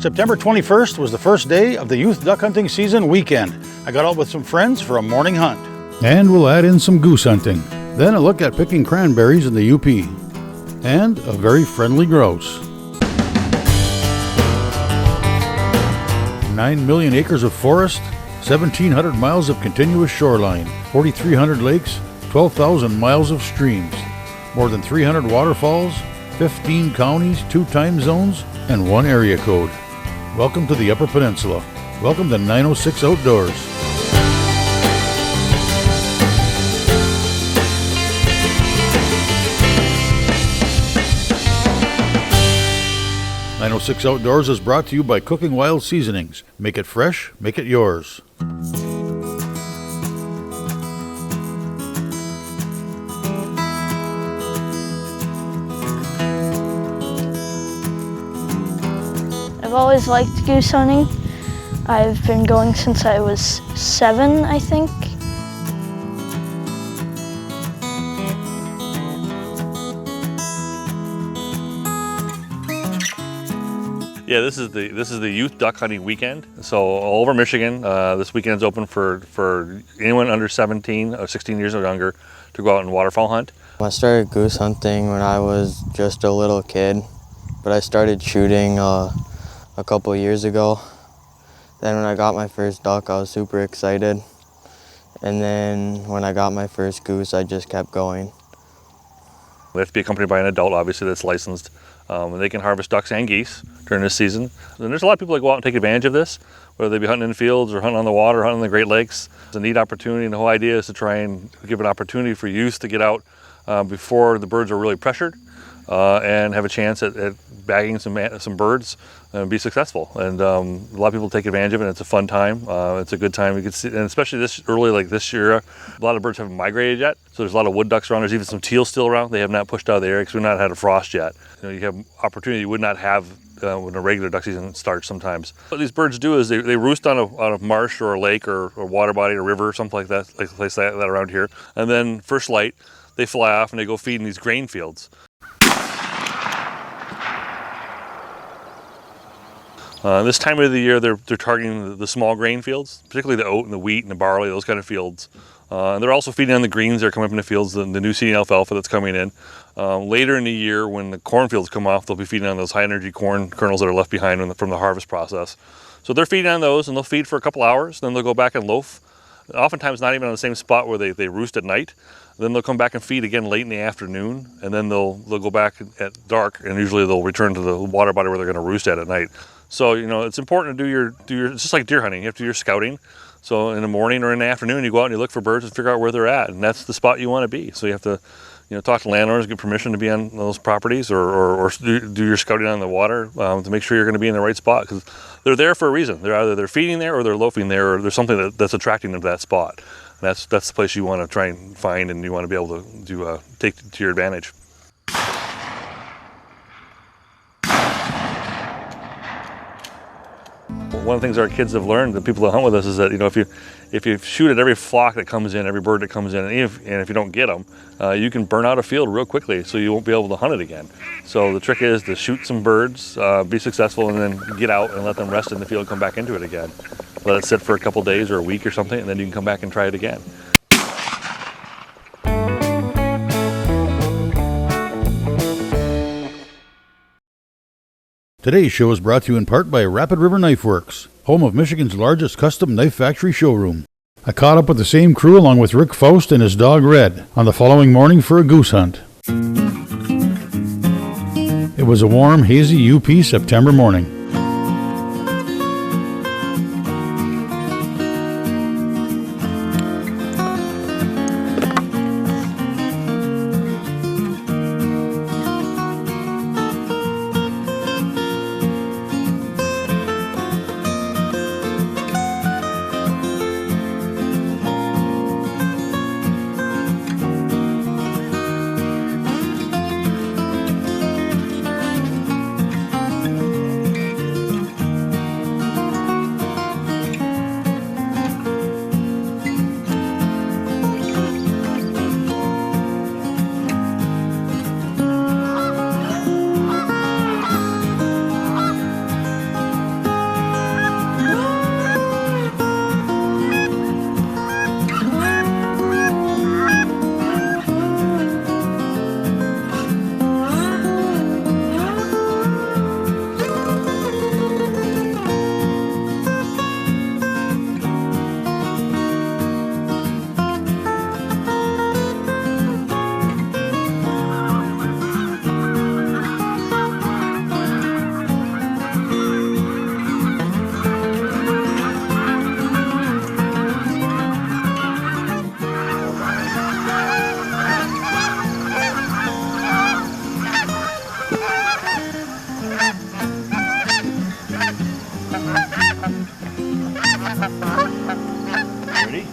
September 21st was the first day of the youth duck hunting season weekend. I got out with some friends for a morning hunt. And we'll add in some goose hunting. Then a look at picking cranberries in the UP. And a very friendly grouse. 9 million acres of forest, 1,700 miles of continuous shoreline, 4,300 lakes, 12,000 miles of streams, more than 300 waterfalls, 15 counties, 2 time zones, and 1 area code. Welcome to the Upper Peninsula. Welcome to 906 Outdoors. .906 Outdoors is brought to you by Cooking Wild Seasonings. Make it fresh, make it yours. I've always liked goose hunting. I've been going since I was 7, I think. Yeah, this is the youth duck hunting weekend. So all over Michigan, this weekend's open for anyone under 17 or 16 years or younger to go out and waterfowl hunt. I started goose hunting when I was just a little kid, but I started shooting a couple years ago. Then when I got my first duck, I was super excited. And then when I got my first goose, I just kept going. They have to be accompanied by an adult, obviously, that's licensed. And they can harvest ducks and geese during this season. And there's a lot of people that go out and take advantage of this, whether they be hunting in the fields or hunting on the water, hunting in the Great Lakes. It's a neat opportunity, and the whole idea is to try and give an opportunity for youth to get out before the birds are really pressured and have a chance at bagging some birds and be successful. And a lot of people take advantage of it, and it's a fun time. It's a good time. You can see, and especially this early, like this year, a lot of birds haven't migrated yet. So there's a lot of wood ducks around. There's even some teal still around. They have not pushed out of the area because we've not had a frost yet. You have opportunity you would not have when a regular duck season starts sometimes. What these birds do is they roost on a marsh or a lake or a water body or a river or something like that, like a place like that around here. And then first light, they fly off and they go feed in these grain fields. This time of the year, they're targeting the small grain fields, particularly the oat and the wheat and the barley, those kind of fields. And they're also feeding on the greens that are coming up in the fields, the new seeding alfalfa that's coming in. Later in the year, when the cornfields come off, they'll be feeding on those high-energy corn kernels that are left behind from the harvest process. So they're feeding on those, and they'll feed for a couple hours, then they'll go back and loaf. Oftentimes not even on the same spot where they roost at night. Then they'll come back and feed again late in the afternoon, and then they'll go back at dark, and usually they'll return to the water body where they're going to roost at night. So it's important to do your it's just like deer hunting. You have to do your scouting. So in the morning or in the afternoon, you go out and you look for birds and figure out where they're at, and that's the spot you want to be. So you have to talk to landowners, get permission to be on those properties, or do your scouting on the water to make sure you're going to be in the right spot, because they're there for a reason. They're feeding there, or they're loafing there, or there's something that's attracting them to that spot. And that's the place you want to try and find, and you want to be able to take to your advantage. One of the things our kids have learned, the people that hunt with us, is that if you shoot at every flock that comes in, every bird that comes in, and if you don't get them, you can burn out a field real quickly, so you won't be able to hunt it again. So the trick is to shoot some birds, be successful, and then get out and let them rest in the field and come back into it again. Let it sit for a couple days or a week or something, and then you can come back and try it again. Today's show is brought to you in part by Rapid River Knife Works, home of Michigan's largest custom knife factory showroom. I caught up with the same crew along with Rick Faust and his dog Red on the following morning for a goose hunt. It was a warm, hazy UP September morning.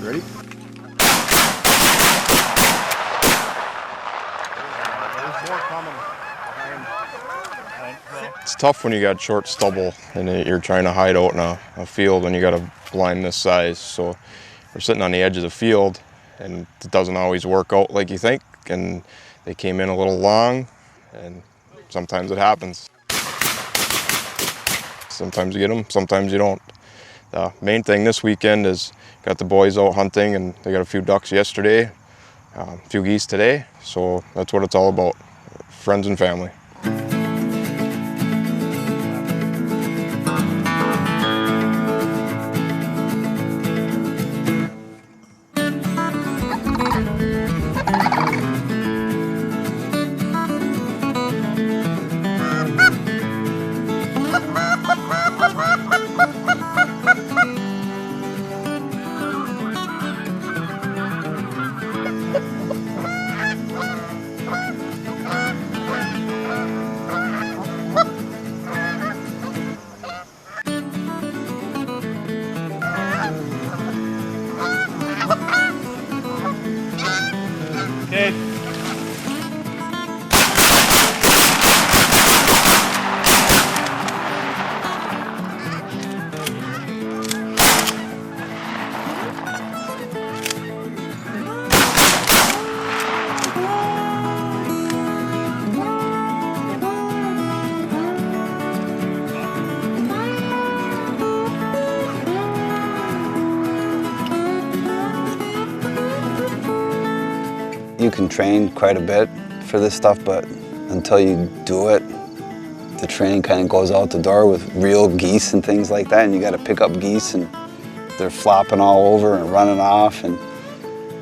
Ready? It's tough when you got short stubble and you're trying to hide out in a field and you got a blind this size. So we're sitting on the edge of the field and it doesn't always work out like you think. And they came in a little long and sometimes it happens. Sometimes you get them, sometimes you don't. The main thing this weekend is got the boys out hunting and they got a few ducks yesterday, a few geese today. So that's what it's all about, friends and family. You can train quite a bit for this stuff, but until you do it, the training kind of goes out the door with real geese and things like that, and you got to pick up geese and they're flopping all over and running off, and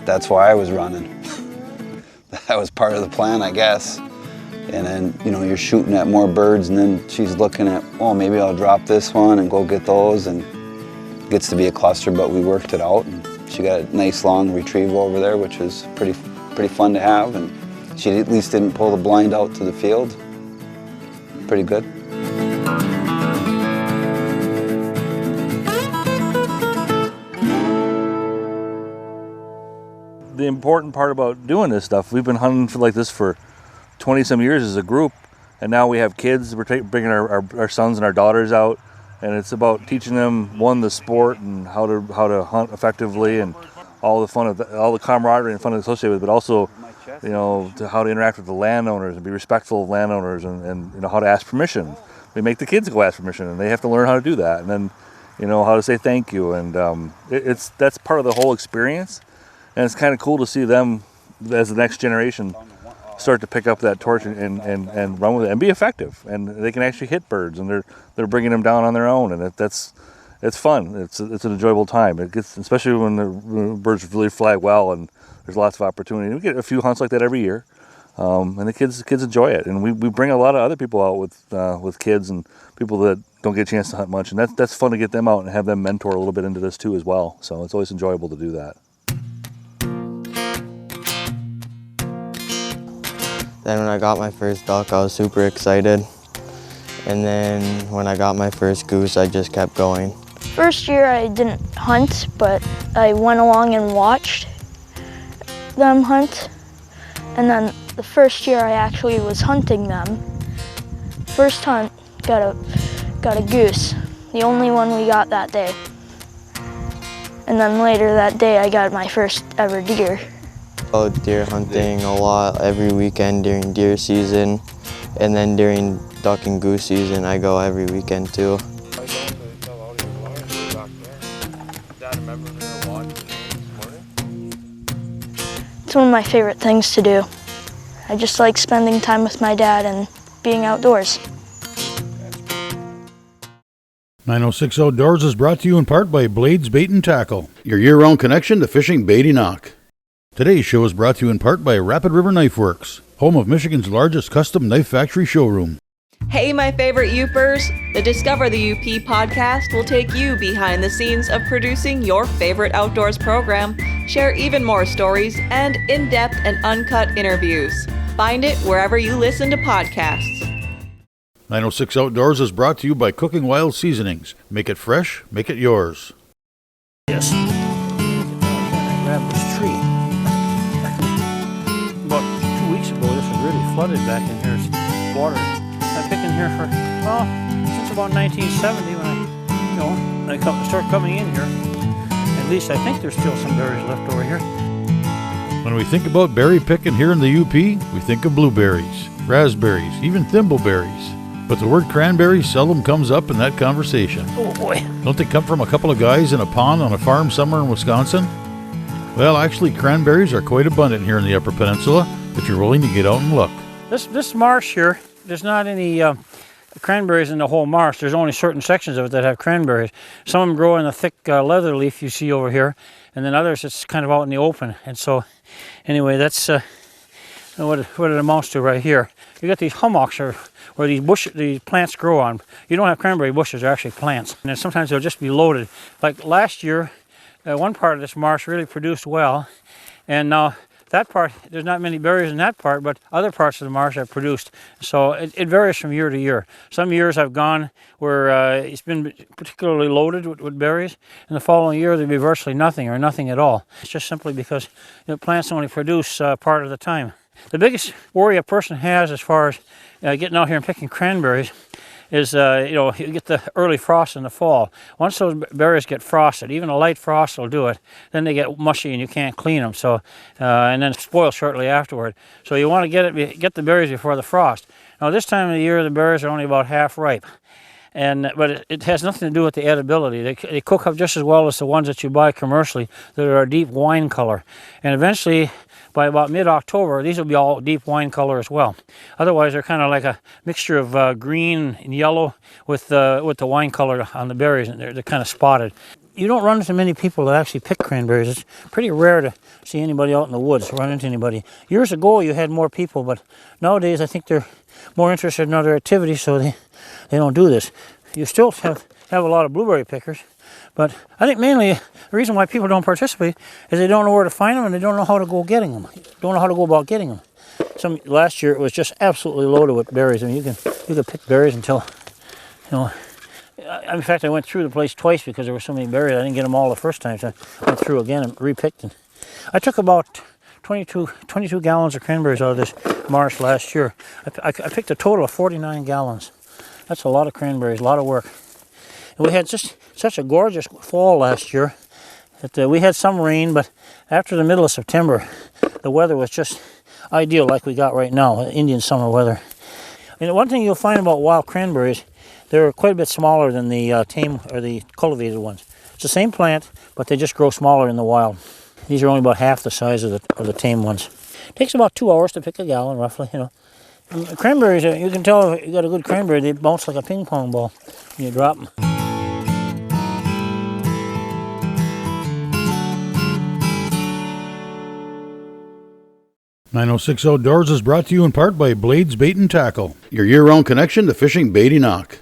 that's why I was running. That was part of the plan, I guess. And then, you know, you're shooting at more birds, and then she's looking at, oh, maybe I'll drop this one and go get those, and it gets to be a cluster, but we worked it out, and she got a nice long retrieval over there, which was pretty fun to have, and she at least didn't pull the blind out to the field. Pretty good. The important part about doing this stuff, we've been hunting for like this for 20 some years as a group, and now we have kids. We're bringing our sons and our daughters out, and it's about teaching them, one, the sport and how to hunt effectively, and all the fun of all the camaraderie and fun associated with it, but also, you know, to how to interact with the landowners and be respectful of landowners, and you know, how to ask permission. We make the kids go ask permission, and they have to learn how to do that, and then, you know, how to say thank you, and that's part of the whole experience, and it's kind of cool to see them as the next generation start to pick up that torch and run with it and be effective, and they can actually hit birds, and they're bringing them down on their own, and it's fun. It's an enjoyable time. It gets, especially when the birds really fly well and there's lots of opportunity. We get a few hunts like that every year, and the kids enjoy it. And we bring a lot of other people out with kids and people that don't get a chance to hunt much, and that's fun to get them out and have them mentor a little bit into this too as well. So it's always enjoyable to do that. Then when I got my first duck, I was super excited. And then when I got my first goose, I just kept going. First year I didn't hunt, but I went along and watched them hunt. And then the first year I actually was hunting them. First hunt, got a goose, the only one we got that day. And then later that day I got my first ever deer. I go deer hunting a lot every weekend during deer season, and then during duck and goose season I go every weekend too. It's one of my favorite things to do. I just like spending time with my dad and being outdoors. 906 Outdoors is brought to you in part by Blades Bait and Tackle, your year-round connection to fishing bait Enoch. Today's show is brought to you in part by Rapid River Knife Works, home of Michigan's largest custom knife factory showroom. Hey, my favorite Youpers! The Discover the UP podcast will take you behind the scenes of producing your favorite outdoors program, share even more stories, and in-depth and uncut interviews. Find it wherever you listen to podcasts. 906 Outdoors is brought to you by Cooking Wild Seasonings. Make it fresh, make it yours. Yes. Grab this tree. About 2 weeks ago, this was really flooded back in here. It's water. I've been picking here for, well, since about 1970 when I start coming in here. At least I think there's still some berries left over here. When we think about berry picking here in the UP, we think of blueberries, raspberries, even thimbleberries. But the word cranberry seldom comes up in that conversation. Oh boy. Don't they come from a couple of guys in a pond on a farm somewhere in Wisconsin? Well, actually, cranberries are quite abundant here in the Upper Peninsula if you're willing to get out and look. This marsh here, there's not any cranberries in the whole marsh. There's only certain sections of it that have cranberries. Some of them grow in the thick leather leaf you see over here, and then others it's kind of out in the open. And so, anyway, that's what it amounts to right here. You got these hummocks where these plants grow on. You don't have cranberry bushes, they're actually plants. And then sometimes they'll just be loaded. Like last year, one part of this marsh really produced well, and now that part, there's not many berries in that part, but other parts of the marsh have produced. So it varies from year to year. Some years I've gone where it's been particularly loaded with berries, and the following year there'd be virtually nothing or nothing at all. It's just simply because plants only produce part of the time. The biggest worry a person has as far as getting out here and picking cranberries is, you get the early frost in the fall. Once those berries get frosted, even a light frost will do it, then they get mushy and you can't clean them. So, and then spoil shortly afterward. So you want to get the berries before the frost. Now this time of the year, the berries are only about half ripe. But it has nothing to do with the edibility. They cook up just as well as the ones that you buy commercially that are a deep wine color. And eventually, by about mid-October, these will be all deep wine color as well. Otherwise, they're kind of like a mixture of green and yellow with the wine color on the berries, and they're kind of spotted. You don't run into many people that actually pick cranberries. It's pretty rare to see anybody out in the woods run into anybody. Years ago, you had more people, but nowadays I think they're more interested in other activities, so they don't do this. You still have a lot of blueberry pickers, but I think mainly the reason why people don't participate is they don't know where to find them and they don't know how to go getting them. Don't know how to go about getting them. Last year it was just absolutely loaded with berries. I mean, you could pick berries until, in fact, I went through the place twice because there were so many berries. I didn't get them all the first time, so I went through again and repicked them. I took about 22 gallons of cranberries out of this marsh last year. I picked a total of 49 gallons. That's a lot of cranberries, a lot of work. And we had just such a gorgeous fall last year that we had some rain, but after the middle of September, the weather was just ideal like we got right now, Indian summer weather. And one thing you'll find about wild cranberries, they're quite a bit smaller than the tame or the cultivated ones. It's the same plant, but they just grow smaller in the wild. These are only about half the size of the tame ones. It takes about 2 hours to pick a gallon, roughly, And cranberries, you can tell if you got a good cranberry, they bounce like a ping pong ball when you drop them. .906 Outdoors is brought to you in part by Blades Bait and Tackle, your year-round connection to fishing Badenoch.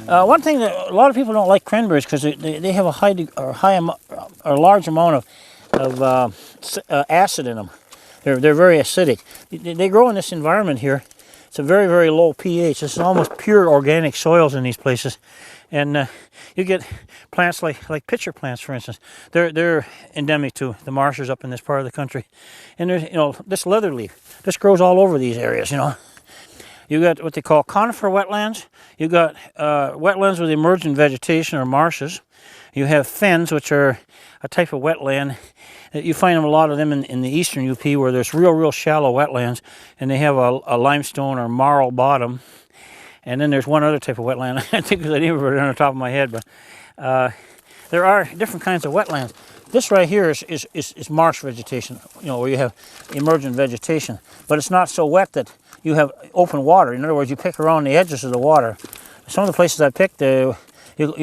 One thing that a lot of people don't like cranberries because they have a large amount of acid in them. They're very acidic. They grow in this environment here. It's a very, very low pH. It's almost pure organic soils in these places. And you get plants like pitcher plants, for instance. They're endemic to the marshes up in this part of the country. And there's this leather leaf. This grows all over these areas. You got what they call conifer wetlands. You got wetlands with emergent vegetation or marshes. You have fens, which are a type of wetland. You find a lot of them in the eastern UP where there's real shallow wetlands, and they have a limestone or marl bottom. And then there's one other type of wetland. I think I didn't remember it on the top of my head, but there are different kinds of wetlands. This right here is marsh vegetation, where you have emergent vegetation, but it's not so wet that you have open water. In other words, you pick around the edges of the water. Some of the places I picked, you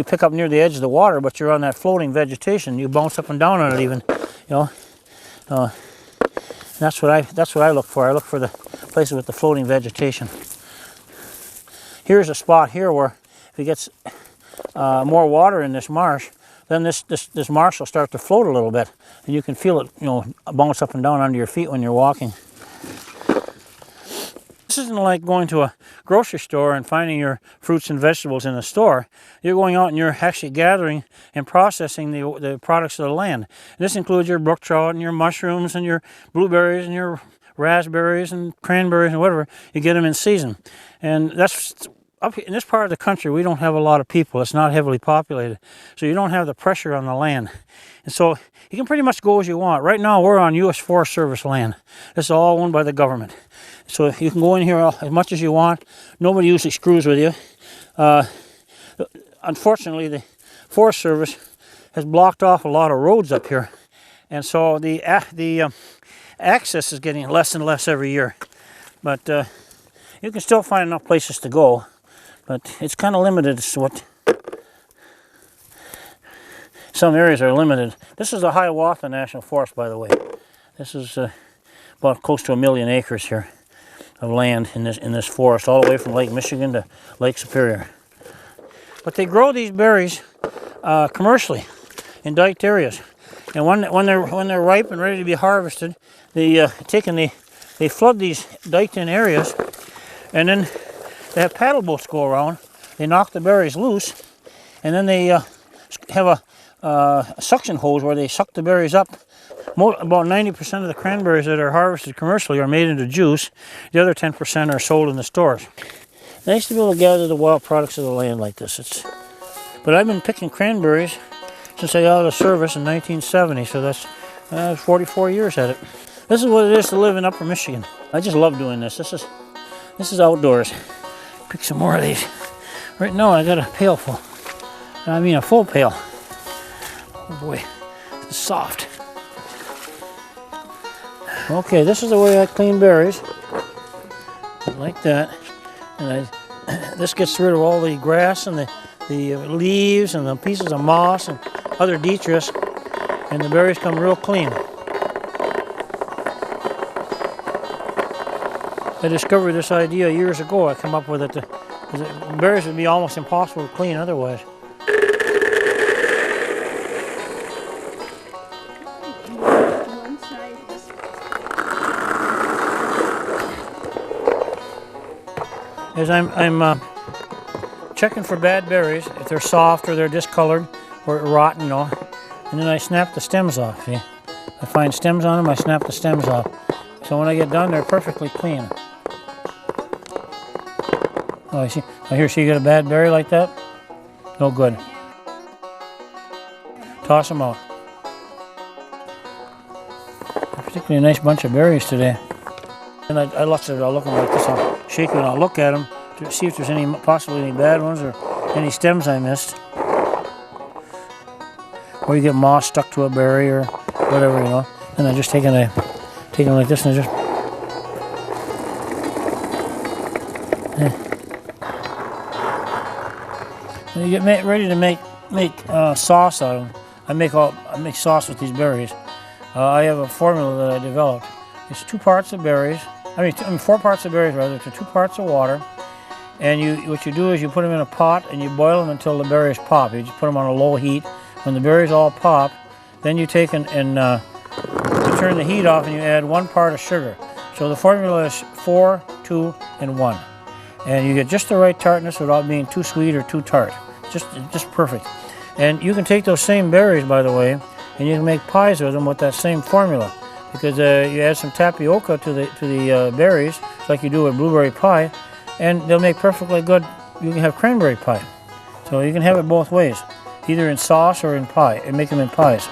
pick up near the edge of the water, but you're on that floating vegetation. You bounce up and down on it even, That's what I look for. I look for the places with the floating vegetation. Here's a spot here where if it gets more water in this marsh, then this marsh will start to float a little bit, and you can feel it, bounce up and down under your feet when you're walking. This isn't like going to a grocery store and finding your fruits and vegetables in a store. You're going out and you're actually gathering and processing the products of the land. And this includes your brook trout and your mushrooms and your blueberries and your raspberries and cranberries and whatever. You get them in season. And that's up in this part of the country, we don't have a lot of people. It's not heavily populated. So you don't have the pressure on the land. And so you can pretty much go as you want. Right now we're on U.S. Forest Service land. This is all owned by the government. So you can go in here as much as you want. Nobody usually screws with you. Unfortunately, the Forest Service has blocked off a lot of roads up here. And so the access is getting less and less every year. But you can still find enough places to go. But it's kind of limited as to what... Some areas are limited. This is the Hiawatha National Forest, by the way. This is about close to 1 million acres here of land in this forest, all the way from Lake Michigan to Lake Superior. But they grow these berries commercially in diked areas, and when they're ripe and ready to be harvested, they flood these diked-in areas, and then they have paddle boats go around. They knock the berries loose, and then they have a suction hose where they suck the berries up. About 90% of the cranberries that are harvested commercially are made into juice. The other 10% are sold in the stores. Nice to be able to gather the wild products of the land like this. But I've been picking cranberries since I got out of service in 1970, so that's 44 years at it. This is what it is to live in Upper Michigan. I just love doing this. This is outdoors. Pick some more of these. Right now I got a pail full. I mean a full pail. Oh boy, it's soft. Okay, this is the way I clean berries. Like that. And this gets rid of all the grass and the leaves and the pieces of moss and other detritus, and the berries come real clean. I discovered this idea years ago. I came up with it. The berries would be almost impossible to clean otherwise. As I'm checking for bad berries, if they're soft or they're discolored or rotten, and then I snap the stems off, see? I find stems on them, I snap the stems off. So when I get done, they're perfectly clean. Oh, I see. I hear, see you got a bad berry like that? No good. Toss them out. Particularly a nice bunch of berries today. And I looked at it, I'll look at them like this, I'll shake it and I'll look at them to see if there's possibly any bad ones or any stems I missed. Or you get moss stuck to a berry or whatever, And I just take them like this and I just... When you get ready to make sauce out of them, I make sauce with these berries. I have a formula that I developed. It's 2 parts of berries. I mean 4 parts of berries rather to 2 parts of water. And what you do is you put them in a pot and you boil them until the berries pop. You just put them on a low heat. When the berries all pop, then you take and you turn the heat off and you add 1 part of sugar. So the formula is 4, 2, and 1. And you get just the right tartness without being too sweet or too tart. Just perfect. And you can take those same berries, by the way, and you can make pies with them with that same formula. Because you add some tapioca to the berries, like you do with blueberry pie, and they'll make perfectly good. You can have cranberry pie. So you can have it both ways, either in sauce or in pie, and make them in pies.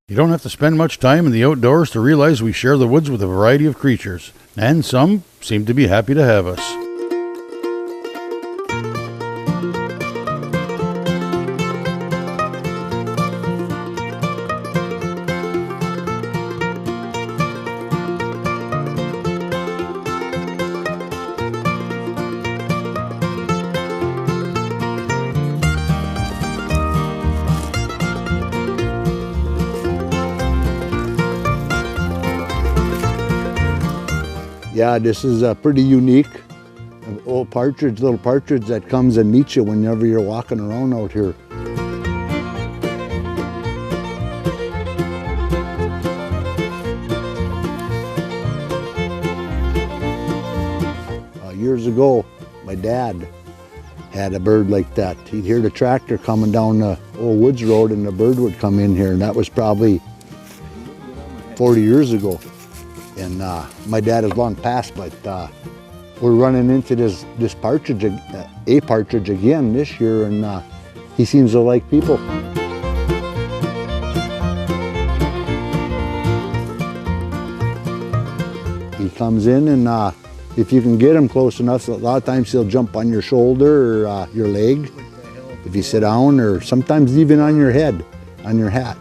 You don't have to spend much time in the outdoors to realize we share the woods with a variety of creatures, and some seem to be happy to have us. Yeah, this is pretty unique. An old partridge, little partridge that comes and meets you whenever you're walking around out here. Years ago, my dad had a bird like that. He'd hear the tractor coming down the old woods road and the bird would come in here, and that was probably 40 years ago. And my dad is long past, but we're running into this partridge, a partridge again this year, and he seems to like people. He comes in, and if you can get him close enough, a lot of times he'll jump on your shoulder or your leg if you sit down, or sometimes even on your head, on your hat.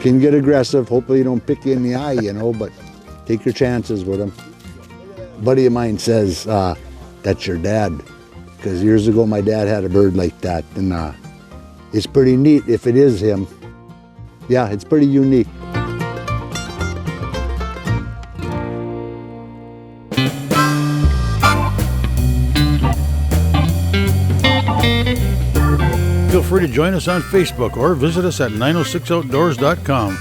Can get aggressive, hopefully you don't pick you in the eye, you know, but take your chances with him. A buddy of mine says, that's your dad, because years ago my dad had a bird like that, and it's pretty neat if it is him. Yeah, it's pretty unique. Feel free to join us on Facebook or visit us at 906outdoors.com.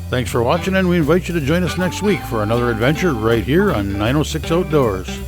Thanks for watching, and we invite you to join us next week for another adventure right here on 906 Outdoors.